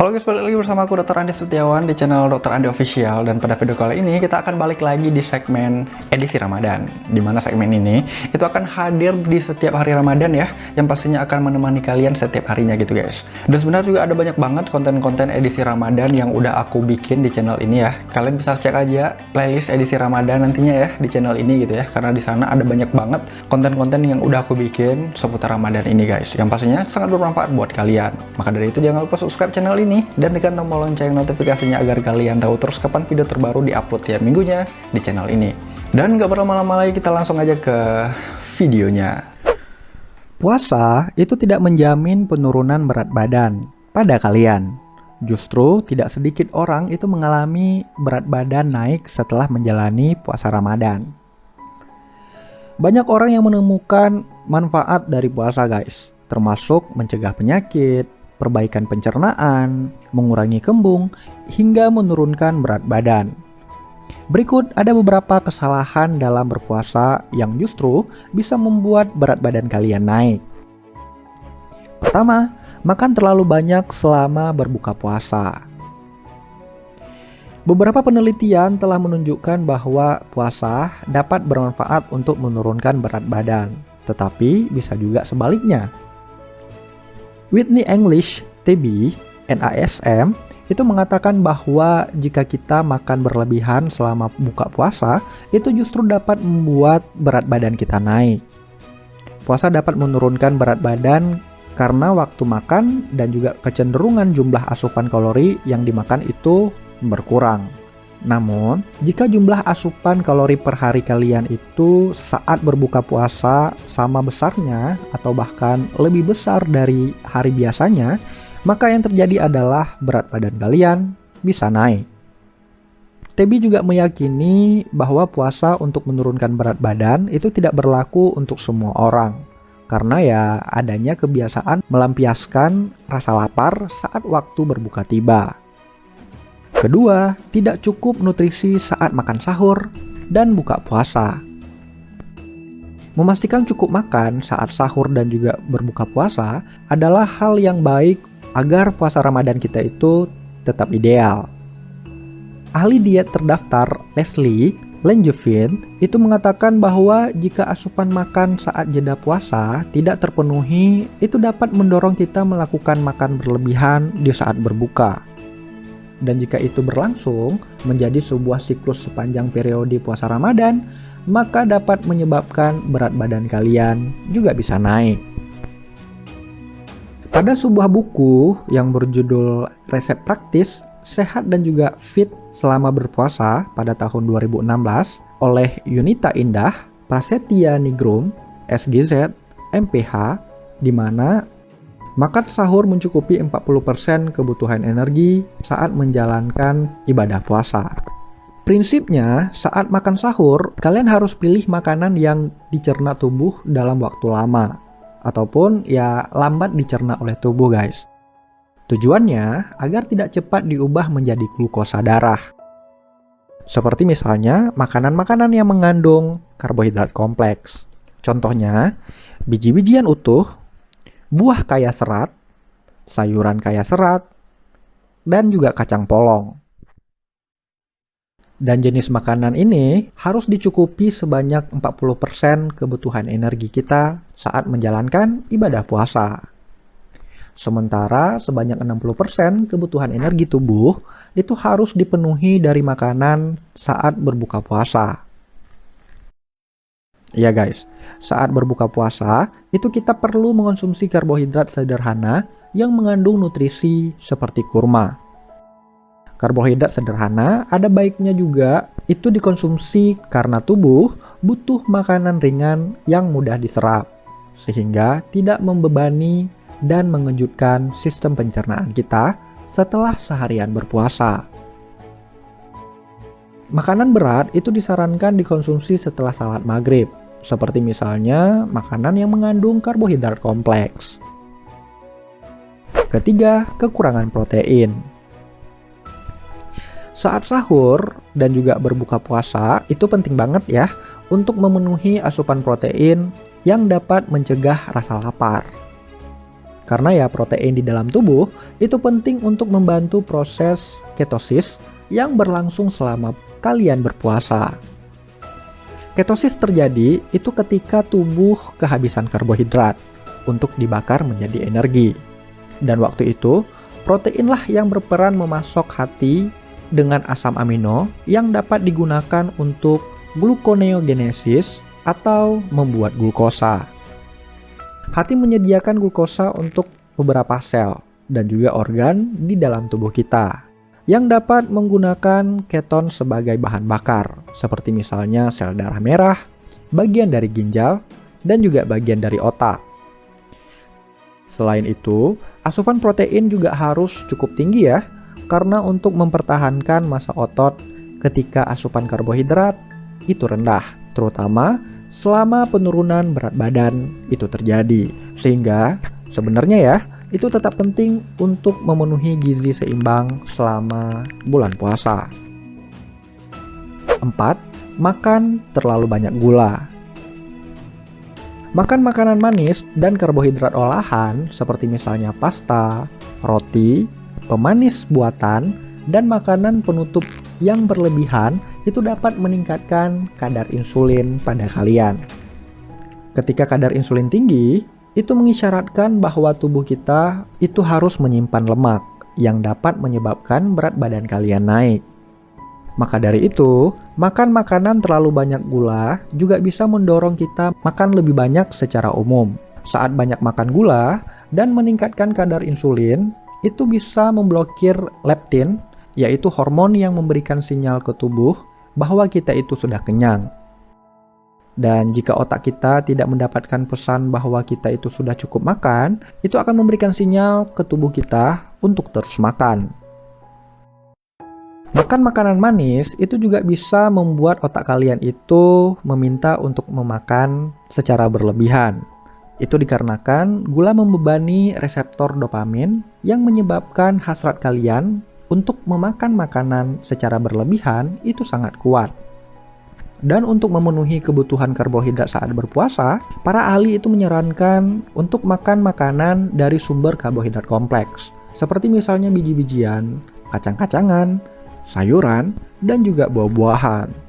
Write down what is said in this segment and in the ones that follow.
Halo guys, balik lagi bersama aku Dr. Andi Setiawan di channel Dr. Andi Official. Dan pada video kali ini kita akan balik lagi di segmen edisi Ramadan, dimana segmen ini itu akan hadir di setiap hari Ramadan ya, yang pastinya akan menemani kalian setiap harinya gitu guys. Dan sebenarnya juga ada banyak banget konten-konten edisi Ramadan yang udah aku bikin di channel ini ya. Kalian bisa cek aja playlist edisi Ramadan nantinya ya di channel ini gitu ya, karena di sana ada banyak banget konten-konten yang udah aku bikin seputar Ramadan ini guys, yang pastinya sangat bermanfaat buat kalian. Maka dari itu jangan lupa subscribe channel ini dan tekan tombol lonceng notifikasinya agar kalian tahu terus kapan video terbaru diupload tiap minggunya di channel ini. Dan gak berlama-lama lagi, kita langsung aja ke videonya. Puasa itu tidak menjamin penurunan berat badan pada kalian. Justru tidak sedikit orang itu mengalami berat badan naik setelah menjalani puasa Ramadan. Banyak orang yang menemukan manfaat dari puasa guys, termasuk mencegah penyakit, perbaikan pencernaan, mengurangi kembung, hingga menurunkan berat badan. Berikut ada beberapa kesalahan dalam berpuasa yang justru bisa membuat berat badan kalian naik. Pertama, makan terlalu banyak selama berbuka puasa. Beberapa penelitian telah menunjukkan bahwa puasa dapat bermanfaat untuk menurunkan berat badan, tetapi bisa juga sebaliknya. Whitney English, TB, NASM, itu mengatakan bahwa jika kita makan berlebihan selama buka puasa, itu justru dapat membuat berat badan kita naik. Puasa dapat menurunkan berat badan karena waktu makan dan juga kecenderungan jumlah asupan kalori yang dimakan itu berkurang. Namun, jika jumlah asupan kalori per hari kalian itu saat berbuka puasa sama besarnya atau bahkan lebih besar dari hari biasanya, maka yang terjadi adalah berat badan kalian bisa naik. TB juga meyakini bahwa puasa untuk menurunkan berat badan itu tidak berlaku untuk semua orang, karena ya adanya kebiasaan melampiaskan rasa lapar saat waktu berbuka tiba. Kedua, tidak cukup nutrisi saat makan sahur dan buka puasa. Memastikan cukup makan saat sahur dan juga berbuka puasa adalah hal yang baik agar puasa Ramadan kita itu tetap ideal. Ahli diet terdaftar Leslie Langevin itu mengatakan bahwa jika asupan makan saat jeda puasa tidak terpenuhi, itu dapat mendorong kita melakukan makan berlebihan di saat berbuka. Dan jika itu berlangsung menjadi sebuah siklus sepanjang periode puasa Ramadan, maka dapat menyebabkan berat badan kalian juga bisa naik. Pada sebuah buku yang berjudul Resep Praktis, Sehat dan juga Fit Selama Berpuasa pada tahun 2016 oleh Yunita Indah, Prasetya Nigrum, SGZ, MPH, di mana makan sahur mencukupi 40% kebutuhan energi saat menjalankan ibadah puasa. Prinsipnya, saat makan sahur, kalian harus pilih makanan yang dicerna tubuh dalam waktu lama, ataupun ya lambat dicerna oleh tubuh guys. Tujuannya agar tidak cepat diubah menjadi glukosa darah. Seperti misalnya makanan-makanan yang mengandung karbohidrat kompleks. Contohnya, biji-bijian utuh, buah kaya serat, sayuran kaya serat, dan juga kacang polong. Dan jenis makanan ini harus dicukupi sebanyak 40% kebutuhan energi kita saat menjalankan ibadah puasa. Sementara sebanyak 60% kebutuhan energi tubuh itu harus dipenuhi dari makanan saat berbuka puasa. Ya guys, saat berbuka puasa, itu kita perlu mengonsumsi karbohidrat sederhana yang mengandung nutrisi seperti kurma. Karbohidrat sederhana ada baiknya juga itu dikonsumsi karena tubuh butuh makanan ringan yang mudah diserap, sehingga tidak membebani dan mengejutkan sistem pencernaan kita setelah seharian berpuasa. Makanan berat itu disarankan dikonsumsi setelah salat maghrib, seperti misalnya makanan yang mengandung karbohidrat kompleks. Ketiga, kekurangan protein. Saat sahur dan juga berbuka puasa itu penting banget ya untuk memenuhi asupan protein yang dapat mencegah rasa lapar. Karena ya protein di dalam tubuh itu penting untuk membantu proses ketosis yang berlangsung selama kalian berpuasa. Ketosis terjadi itu ketika tubuh kehabisan karbohidrat untuk dibakar menjadi energi. Dan waktu itu, proteinlah yang berperan memasok hati dengan asam amino yang dapat digunakan untuk gluconeogenesis atau membuat glukosa. Hati menyediakan glukosa untuk beberapa sel dan juga organ di dalam tubuh kita yang dapat menggunakan keton sebagai bahan bakar, seperti misalnya sel darah merah, bagian dari ginjal, dan juga bagian dari otak. Selain itu, asupan protein juga harus cukup tinggi ya, karena untuk mempertahankan massa otot ketika asupan karbohidrat itu rendah, terutama selama penurunan berat badan itu terjadi. Sehingga sebenarnya ya, itu tetap penting untuk memenuhi gizi seimbang selama bulan puasa. 4. Makan terlalu banyak gula. Makan makanan manis dan karbohidrat olahan seperti misalnya pasta, roti, pemanis buatan, dan makanan penutup yang berlebihan itu dapat meningkatkan kadar insulin pada kalian. Ketika kadar insulin tinggi, itu mengisyaratkan bahwa tubuh kita itu harus menyimpan lemak yang dapat menyebabkan berat badan kalian naik. Maka dari itu, makan makanan terlalu banyak gula juga bisa mendorong kita makan lebih banyak secara umum. Saat banyak makan gula dan meningkatkan kadar insulin, itu bisa memblokir leptin, yaitu hormon yang memberikan sinyal ke tubuh bahwa kita itu sudah kenyang. Dan jika otak kita tidak mendapatkan pesan bahwa kita itu sudah cukup makan, itu akan memberikan sinyal ke tubuh kita untuk terus makan. Makan makanan manis itu juga bisa membuat otak kalian itu meminta untuk memakan secara berlebihan. Itu dikarenakan gula membebani reseptor dopamin yang menyebabkan hasrat kalian untuk memakan makanan secara berlebihan itu sangat kuat. Dan untuk memenuhi kebutuhan karbohidrat saat berpuasa, para ahli itu menyarankan untuk makan makanan dari sumber karbohidrat kompleks, seperti misalnya biji-bijian, kacang-kacangan, sayuran, dan juga buah-buahan.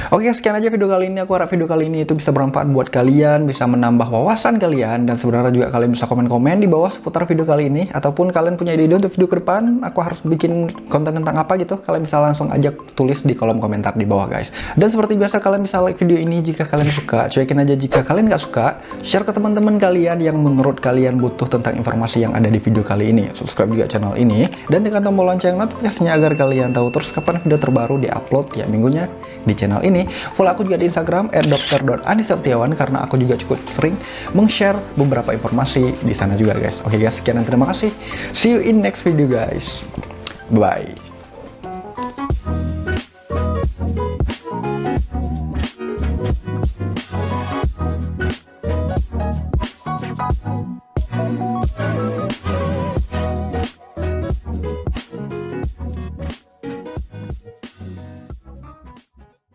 Oke, sekian aja video kali ini. Aku harap video kali ini itu bisa bermanfaat buat kalian, bisa menambah wawasan kalian, dan sebenarnya juga kalian bisa komen-komen di bawah seputar video kali ini, ataupun kalian punya ide untuk video ke depan, aku harus bikin konten tentang apa gitu, kalian bisa langsung aja tulis di kolom komentar di bawah guys. Dan seperti biasa kalian bisa like video ini jika kalian suka, cuekin aja jika kalian nggak suka, share ke teman-teman kalian yang menurut kalian butuh tentang informasi yang ada di video kali ini, subscribe juga channel ini, dan tekan tombol lonceng notifikasinya agar kalian tahu terus kapan video terbaru diupload tiap minggunya di channel ini. Follow aku juga di Instagram @dr.andisetiawan karena aku juga cukup sering meng-share beberapa informasi di sana juga guys. Oke guys, sekian dan terima kasih. See you in next video guys. Bye.